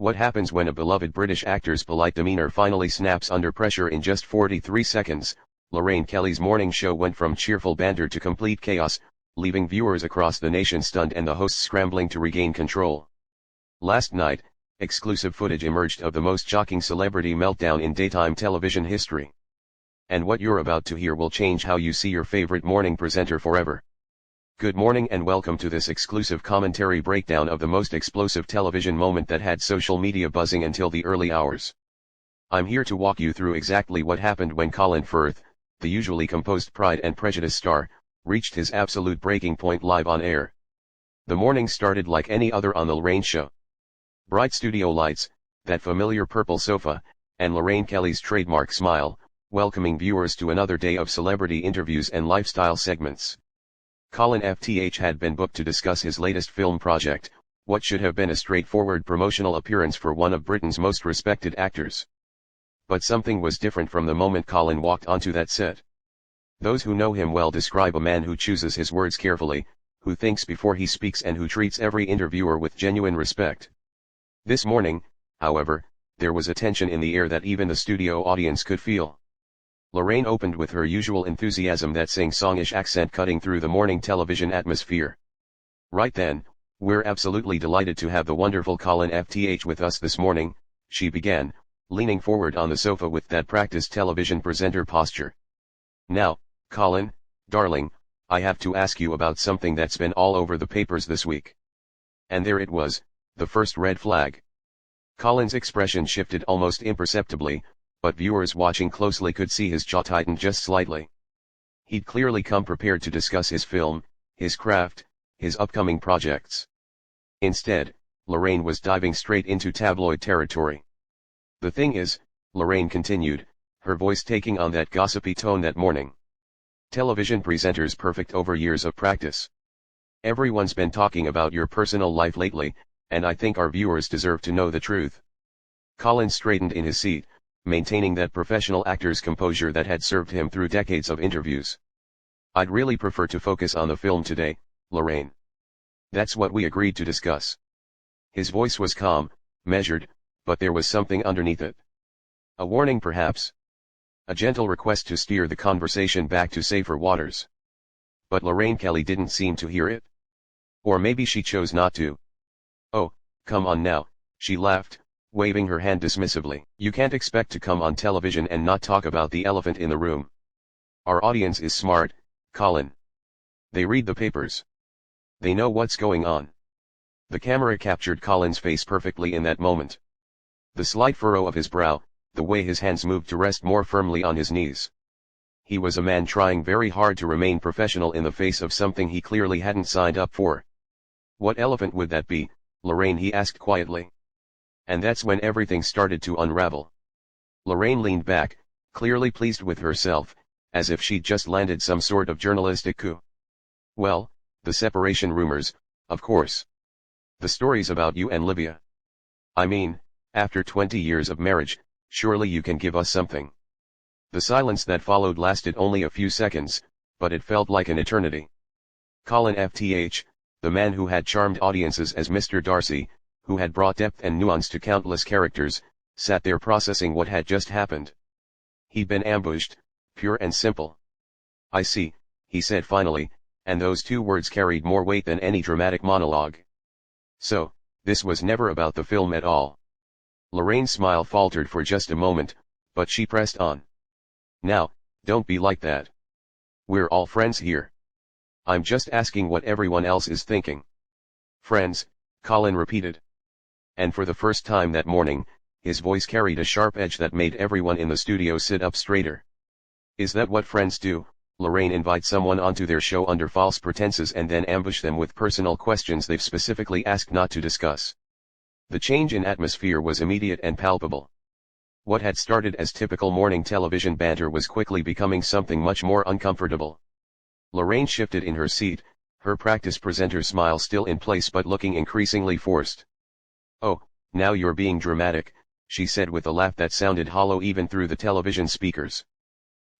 What happens when a beloved British actor's polite demeanor finally snaps under pressure in just 43 seconds? Lorraine Kelly's morning show went from cheerful banter to complete chaos, leaving viewers across the nation stunned and the hosts scrambling to regain control. Last night, exclusive footage emerged of the most shocking celebrity meltdown in daytime television history. And what you're about to hear will change how you see your favorite morning presenter forever. Good morning and welcome to this exclusive commentary breakdown of the most explosive television moment that had social media buzzing until the early hours. I'm here to walk you through exactly what happened when Colin Firth, the usually composed Pride and Prejudice star, reached his absolute breaking point live on air. The morning started like any other on the Lorraine show. Bright studio lights, that familiar purple sofa, and Lorraine Kelly's trademark smile, welcoming viewers to another day of celebrity interviews and lifestyle segments. Colin FTH had been booked to discuss his latest film project, what should have been a straightforward promotional appearance for one of Britain's most respected actors. But something was different from the moment Colin walked onto that set. Those who know him well describe a man who chooses his words carefully, who thinks before he speaks and who treats every interviewer with genuine respect. This morning, however, there was a tension in the air that even the studio audience could feel. Lorraine opened with her usual enthusiasm, that sing-songish accent cutting through the morning television atmosphere. Right then, "We're absolutely delighted to have the wonderful Colin FTH with us this morning," she began, leaning forward on the sofa with that practiced television presenter posture. "Now, Colin, darling, I have to ask you about something that's been all over the papers this week." And there it was, the first red flag. Colin's expression shifted almost imperceptibly, but viewers watching closely could see his jaw tighten just slightly. He'd clearly come prepared to discuss his film, his craft, his upcoming projects. Instead, Lorraine was diving straight into tabloid territory. "The thing is," Lorraine continued, her voice taking on that gossipy tone that morning, "television presenters perfect over years of practice. Everyone's been talking about your personal life lately, and I think our viewers deserve to know the truth." Colin straightened in his seat, maintaining that professional actor's composure that had served him through decades of interviews. "I'd really prefer to focus on the film today, Lorraine. That's what we agreed to discuss." His voice was calm, measured, but there was something underneath it. A warning perhaps. A gentle request to steer the conversation back to safer waters. But Lorraine Kelly didn't seem to hear it. Or maybe she chose not to. "Oh, come on now," she laughed, waving her hand dismissively. "You can't expect to come on television and not talk about the elephant in the room. Our audience is smart, Colin. They read the papers. They know what's going on." The camera captured Colin's face perfectly in that moment. The slight furrow of his brow, the way his hands moved to rest more firmly on his knees. He was a man trying very hard to remain professional in the face of something he clearly hadn't signed up for. "What elephant would that be, Lorraine?" he asked quietly. And that's when everything started to unravel. Lorraine leaned back, clearly pleased with herself, as if she'd just landed some sort of journalistic coup. "Well, the separation rumors, of course. The stories about you and Livia. I mean, after 20 years of marriage, surely you can give us something." The silence that followed lasted only a few seconds, but it felt like an eternity. Colin FTH, the man who had charmed audiences as Mr. Darcy, who had brought depth and nuance to countless characters, sat there processing what had just happened. He'd been ambushed, pure and simple. "I see," he said finally, and those two words carried more weight than any dramatic monologue. "So, this was never about the film at all." Lorraine's smile faltered for just a moment, but she pressed on. "Now, don't be like that. We're all friends here. I'm just asking what everyone else is thinking." "Friends," Colin repeated. And for the first time that morning, his voice carried a sharp edge that made everyone in the studio sit up straighter. "Is that what friends do, Lorraine? Invite someone onto their show under false pretenses and then ambush them with personal questions they've specifically asked not to discuss?" The change in atmosphere was immediate and palpable. What had started as typical morning television banter was quickly becoming something much more uncomfortable. Lorraine shifted in her seat, her practiced presenter smile still in place but looking increasingly forced. "Oh, now you're being dramatic," she said with a laugh that sounded hollow even through the television speakers.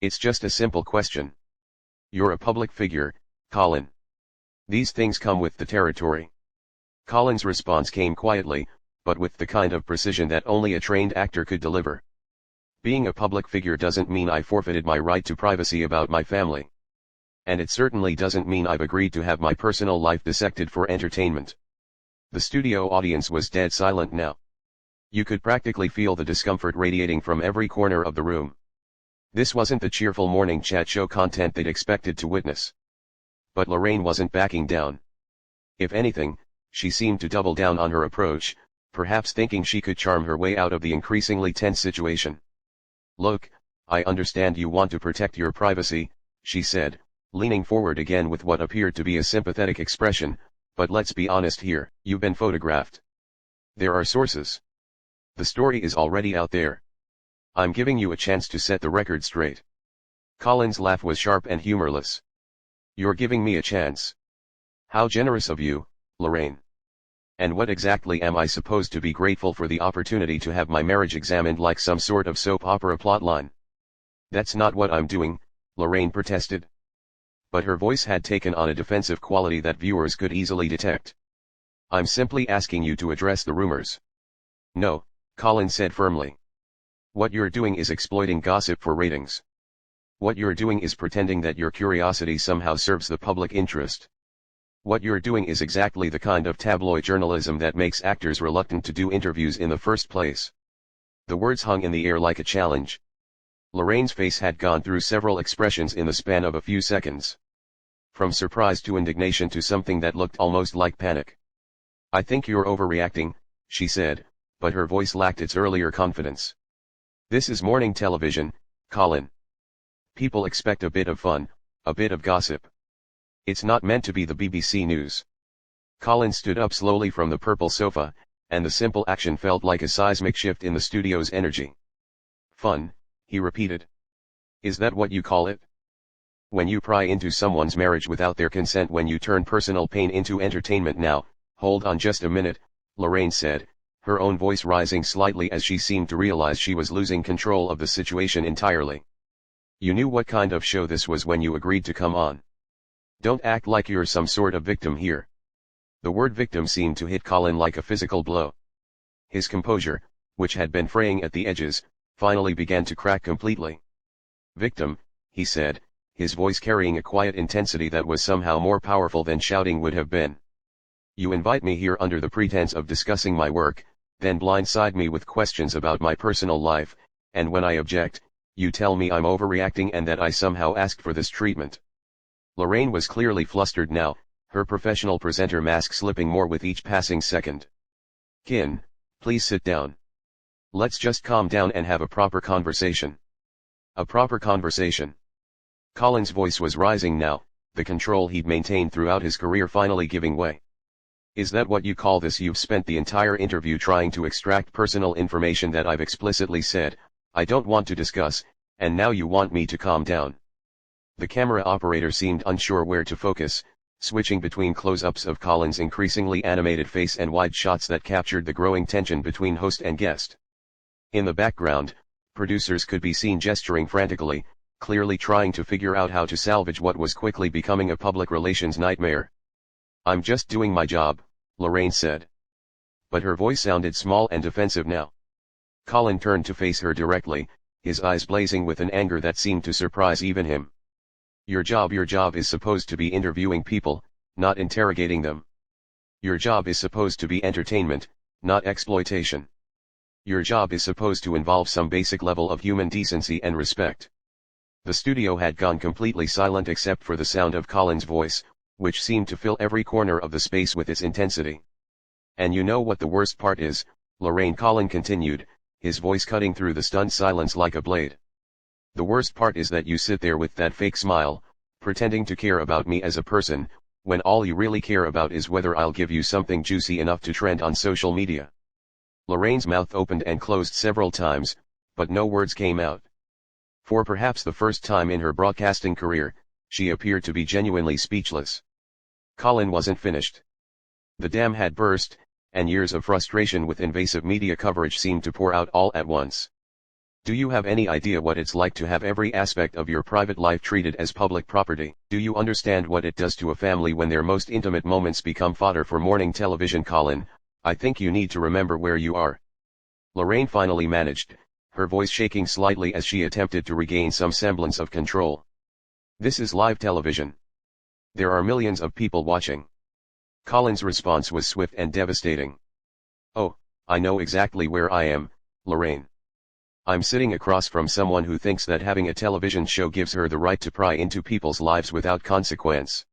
"It's just a simple question. You're a public figure, Colin. These things come with the territory." Colin's response came quietly, but with the kind of precision that only a trained actor could deliver. Being a public figure doesn't mean I forfeited my right to privacy about my family. And it certainly doesn't mean I've agreed to have my personal life dissected for entertainment. The studio audience was dead silent now. You could practically feel the discomfort radiating from every corner of the room. This wasn't the cheerful morning chat show content they'd expected to witness. But Lorraine wasn't backing down. If anything, she seemed to double down on her approach, perhaps thinking she could charm her way out of the increasingly tense situation. "Look, I understand you want to protect your privacy," she said, leaning forward again with what appeared to be a sympathetic expression, "but let's be honest here, you've been photographed. There are sources. The story is already out there. I'm giving you a chance to set the record straight." Colin's laugh was sharp and humorless. "You're giving me a chance? How generous of you, Lorraine. And what exactly am I supposed to be grateful for the opportunity to have my marriage examined like some sort of soap opera plotline?" "That's not what I'm doing," Lorraine protested. But her voice had taken on a defensive quality that viewers could easily detect. "I'm simply asking you to address the rumors." "No," Colin said firmly. "What you're doing is exploiting gossip for ratings. What you're doing is pretending that your curiosity somehow serves the public interest. What you're doing is exactly the kind of tabloid journalism that makes actors reluctant to do interviews in the first place." The words hung in the air like a challenge. Lorraine's face had gone through several expressions in the span of a few seconds. From surprise to indignation to something that looked almost like panic. "I think you're overreacting," she said, but her voice lacked its earlier confidence. "This is morning television, Colin. People expect a bit of fun, a bit of gossip. It's not meant to be the BBC News." Colin stood up slowly from the purple sofa, and the simple action felt like a seismic shift in the studio's energy. "Fun," he repeated. "Is that what you call it? When you pry into someone's marriage without their consent, when you turn personal pain into entertainment." "Now, hold on just a minute," Lorraine said, her own voice rising slightly as she seemed to realize she was losing control of the situation entirely. "You knew what kind of show this was when you agreed to come on. Don't act like you're some sort of victim here." The word victim seemed to hit Colin like a physical blow. His composure, which had been fraying at the edges, finally began to crack completely. "Victim," he said, his voice carrying a quiet intensity that was somehow more powerful than shouting would have been. "You invite me here under the pretense of discussing my work, then blindside me with questions about my personal life, and when I object, you tell me I'm overreacting and that I somehow asked for this treatment." Lorraine was clearly flustered now, her professional presenter mask slipping more with each passing second. "Kin, please sit down. Let's just calm down and have a proper conversation." "A proper conversation?" Colin's voice was rising now, the control he'd maintained throughout his career finally giving way. "Is that what you call this? You've spent the entire interview trying to extract personal information that I've explicitly said I don't want to discuss, and now you want me to calm down." The camera operator seemed unsure where to focus, switching between close-ups of Colin's increasingly animated face and wide shots that captured the growing tension between host and guest. In the background, producers could be seen gesturing frantically, clearly trying to figure out how to salvage what was quickly becoming a public relations nightmare. "I'm just doing my job," Lorraine said. But her voice sounded small and defensive now. Colin turned to face her directly, his eyes blazing with an anger that seemed to surprise even him. Your job is supposed to be interviewing people, not interrogating them. Your job is supposed to be entertainment, not exploitation. Your job is supposed to involve some basic level of human decency and respect." The studio had gone completely silent except for the sound of Colin's voice, which seemed to fill every corner of the space with its intensity. "And you know what the worst part is, Lorraine?" Colin continued, his voice cutting through the stunned silence like a blade. "The worst part is that you sit there with that fake smile, pretending to care about me as a person, when all you really care about is whether I'll give you something juicy enough to trend on social media." Lorraine's mouth opened and closed several times, but no words came out. For perhaps the first time in her broadcasting career, she appeared to be genuinely speechless. Colin wasn't finished. The dam had burst, and years of frustration with invasive media coverage seemed to pour out all at once. "Do you have any idea what it's like to have every aspect of your private life treated as public property? Do you understand what it does to a family when their most intimate moments become fodder for morning television?" Colin, I think you need to remember where you are. Lorraine finally managed, her voice shaking slightly as she attempted to regain some semblance of control. This is live television. There are millions of people watching. Colin's response was swift and devastating. Oh, I know exactly where I am, Lorraine. I'm sitting across from someone who thinks that having a television show gives her the right to pry into people's lives without consequence.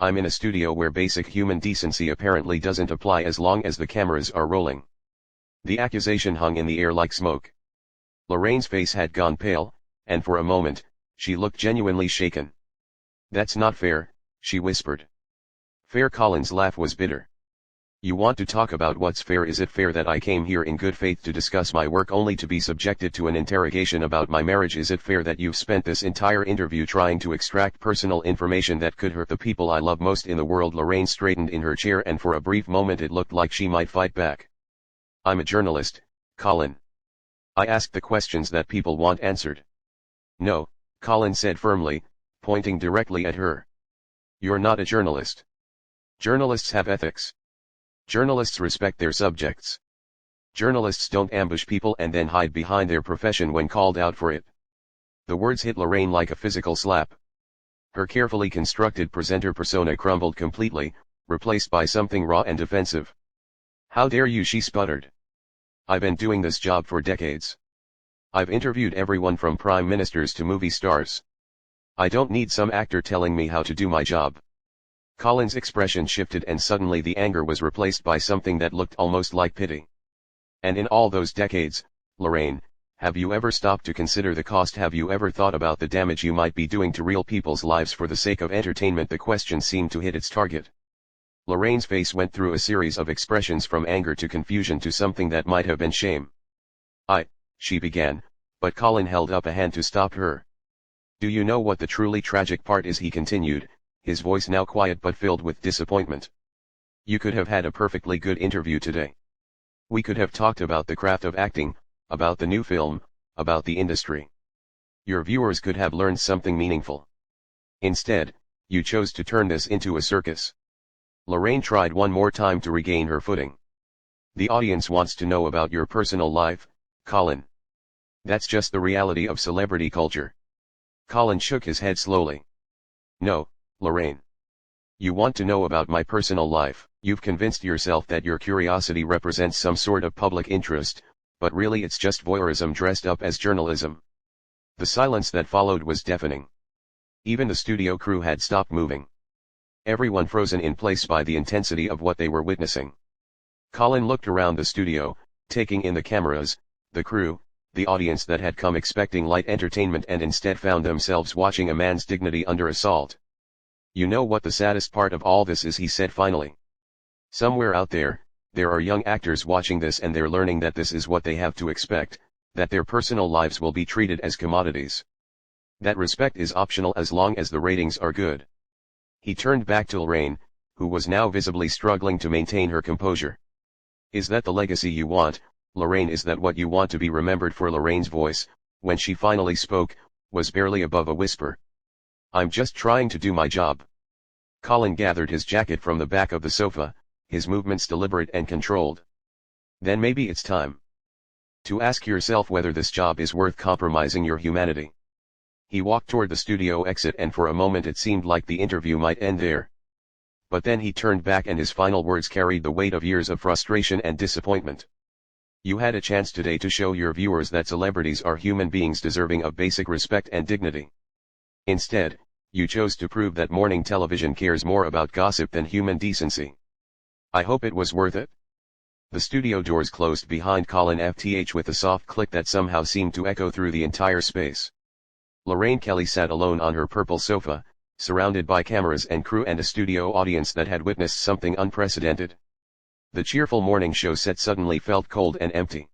I'm in a studio where basic human decency apparently doesn't apply as long as the cameras are rolling. The accusation hung in the air like smoke. Lorraine's face had gone pale, and for a moment, she looked genuinely shaken. That's not fair, she whispered. Fair? Colin's laugh was bitter. You want to talk about what's fair? Is it fair that I came here in good faith to discuss my work only to be subjected to an interrogation about my marriage? Is it fair that you've spent this entire interview trying to extract personal information that could hurt the people I love most in the world? Lorraine straightened in her chair, and for a brief moment it looked like she might fight back. I'm a journalist, Colin. I ask the questions that people want answered. No, Colin said firmly, pointing directly at her. You're not a journalist. Journalists have ethics. Journalists respect their subjects. Journalists don't ambush people and then hide behind their profession when called out for it. The words hit Lorraine like a physical slap. Her carefully constructed presenter persona crumbled completely, replaced by something raw and defensive. How dare you, she sputtered. I've been doing this job for decades. I've interviewed everyone from prime ministers to movie stars. I don't need some actor telling me how to do my job. Colin's expression shifted, and suddenly the anger was replaced by something that looked almost like pity. And in all those decades, Lorraine, have you ever stopped to consider the cost? Have you ever thought about the damage you might be doing to real people's lives for the sake of entertainment? The question seemed to hit its target. Lorraine's face went through a series of expressions, from anger to confusion to something that might have been shame. She began, but Colin held up a hand to stop her. Do you know what the truly tragic part is? He continued, his voice now quiet but filled with disappointment. You could have had a perfectly good interview today. We could have talked about the craft of acting, about the new film, about the industry. Your viewers could have learned something meaningful. Instead, you chose to turn this into a circus. Lorraine tried one more time to regain her footing. The audience wants to know about your personal life, Colin. That's just the reality of celebrity culture. Colin shook his head slowly. No, Lorraine. You want to know about my personal life. You've convinced yourself that your curiosity represents some sort of public interest, but really it's just voyeurism dressed up as journalism. The silence that followed was deafening. Even the studio crew had stopped moving. Everyone frozen in place by the intensity of what they were witnessing. Colin looked around the studio, taking in the cameras, the crew, the audience that had come expecting light entertainment and instead found themselves watching a man's dignity under assault. You know what the saddest part of all this is? He said finally. Somewhere out there are young actors watching this, and they're learning that this is what they have to expect, that their personal lives will be treated as commodities. That respect is optional as long as the ratings are good. He turned back to Lorraine, who was now visibly struggling to maintain her composure. Is that the legacy you want, Lorraine? Is that what you want to be remembered for? Lorraine's voice, when she finally spoke, was barely above a whisper. I'm just trying to do my job. Colin gathered his jacket from the back of the sofa, his movements deliberate and controlled. Then maybe it's time to ask yourself whether this job is worth compromising your humanity. He walked toward the studio exit, and for a moment it seemed like the interview might end there. But then he turned back, and his final words carried the weight of years of frustration and disappointment. You had a chance today to show your viewers that celebrities are human beings deserving of basic respect and dignity. Instead, you chose to prove that morning television cares more about gossip than human decency. I hope it was worth it. The studio doors closed behind Colin FTH with a soft click that somehow seemed to echo through the entire space. Lorraine Kelly sat alone on her purple sofa, surrounded by cameras and crew and a studio audience that had witnessed something unprecedented. The cheerful morning show set suddenly felt cold and empty.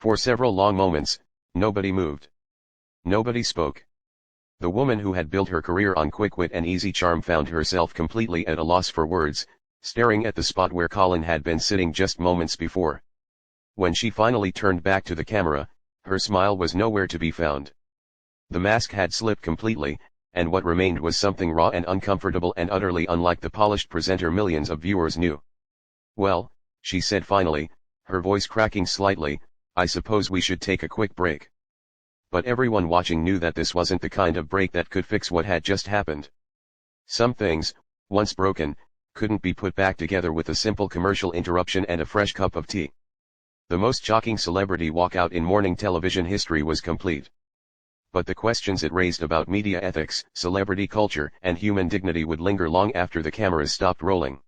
For several long moments, nobody moved. Nobody spoke. The woman who had built her career on quick wit and easy charm found herself completely at a loss for words, staring at the spot where Colin had been sitting just moments before. When she finally turned back to the camera, her smile was nowhere to be found. The mask had slipped completely, and what remained was something raw and uncomfortable and utterly unlike the polished presenter millions of viewers knew. Well, she said finally, her voice cracking slightly, "I suppose we should take a quick break." But everyone watching knew that this wasn't the kind of break that could fix what had just happened. Some things, once broken, couldn't be put back together with a simple commercial interruption and a fresh cup of tea. The most shocking celebrity walkout in morning television history was complete. But the questions it raised about media ethics, celebrity culture, and human dignity would linger long after the cameras stopped rolling.